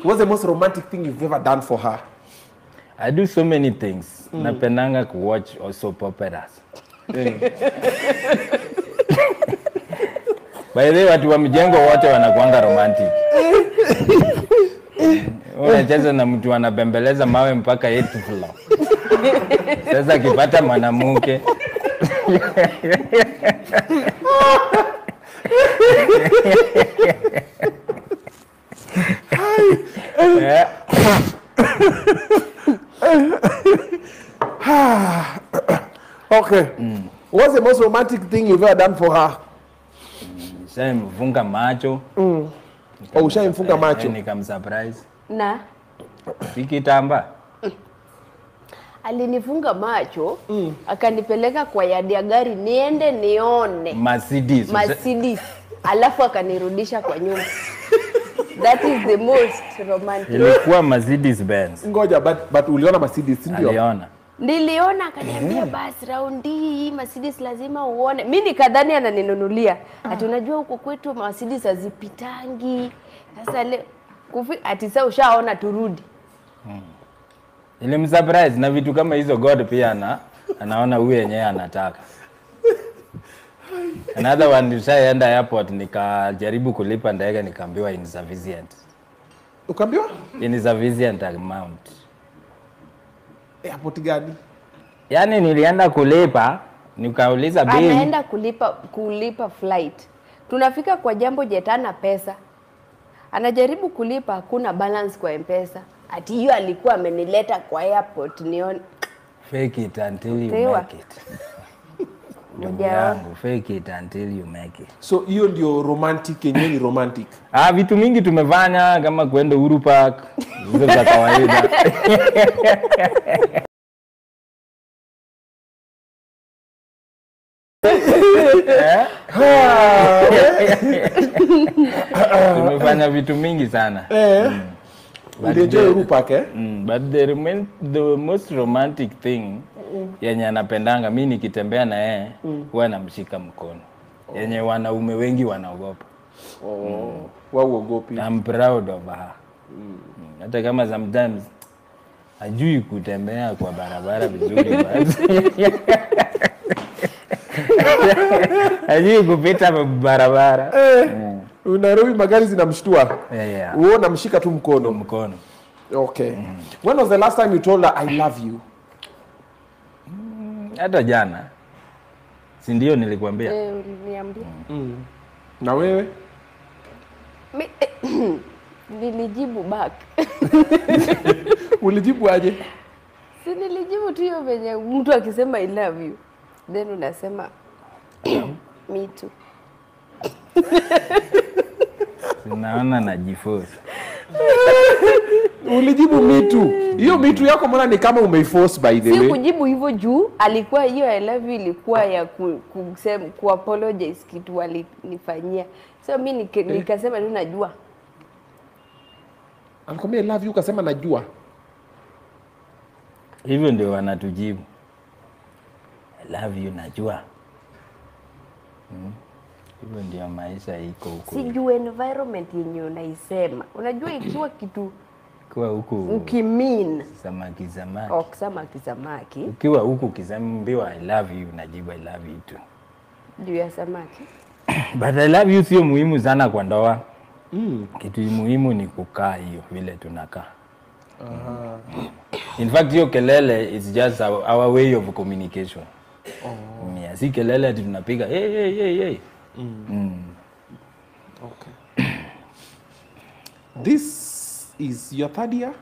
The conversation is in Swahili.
What's the most romantic thing you've ever done for her? I do so many things. Napendanga watch soap operas. By the way, watu wa mjengo wote wanakuanga romantic. Unacheza na mtu anabembeleza mawe mpaka 8th floor. Sasa akipata mwanamke Okay. What's the most romantic thing you've ever done for her? Sasa mfunga macho. Oh, ushaimfunga macho. Nikamsurprise. Na Sikitamba. alinifunga macho, akanipeleka kwa yadi ya gari niende nione Mercedes. Alafu akanirudisha kwa nyumba. That is the most romantic. Ilikuwa Mercedes Benz. Ngoja, but uliona Mercedes ndio? Aliona. Niliona akaniambia basi raundi hii Mercedes lazima uone. Mimi nikadhani ananinunulia. Ati unajua huko kwetu Mercedes hazipitangi. Sasa leo ati sasa ushaona turudi. Ile msurprise na vitu kama hizo God pia anaona huyu yenyewe anataka. Another one nishaenda airport nikajaribu kulipa ndege nikaambiwa insufficient. Ukaambiwa? Insufficient amount. Airport gani? Yaani nilienda kulipa nikauliza bei. Anaenda kulipa flight. Tunafika kwa Jambo Jet hana pesa. Anajaribu kulipa hakuna balance kwa M-Pesa. Ati hiyo alikuwa amenileta kwa airport nione. Fake it until you make it. Yangu, fake it until you make it. So hiyo ndio romantic, yenyewe ni romantic. Vitu mingi tumefanya kama kwenda Uhuru Park, hizo za kawaida. Tumefanya vitu mingi sana. Ulienjoy Uhuru Park But the most romantic thing yenye anapendanga mimi nikitembea na yeye huwa namshika mkono. Yenye wanaume wengi wanaogopa. Wao uogopi. I'm proud of her. Hata kama sometimes hajui kutembea kwa barabara vizuri basi. Hajui kupita barabara. Unarudi magari zinamshtua. Wewe unamshika tu mkono. Okay. When was the last time you told her I love you? Hata jana. Si ndio nilikwambia? Uliniambia. Na wewe? Nilijibu back. Ulijibu aje? Si nilijibu tu hiyo venye mtu akisema I love you. Then unasema me too. Naona najiforce. Ulijibu me too. Hiyo me too yako mbona ni kama umeiforce by the way? Si kujibu hivyo juu alikuwa hiyo I love you ilikuwa ya kusema apologize kitu walinifanyia. So mimi nikasema tu najua. Alikwambia I love you ukasema najua. Hivyo ndio wanatujibu. I love you najua. Hivyo ndio maisha iko huko. Sijui environment yenye unaisema. Unajua ikiwa kitu kwa huko ukimean samaki. Samaki. Ukiwa huko ukiambiwa I love you najibu I love you too. Juu ya samaki. But I love you sio muhimu sana kwa ndoa. Kitu muhimu ni kukaa hiyo vile tunakaa. In fact hiyo kelele is just our way of communication. Si kelele ati tunapiga hey. Okay. This is your third year?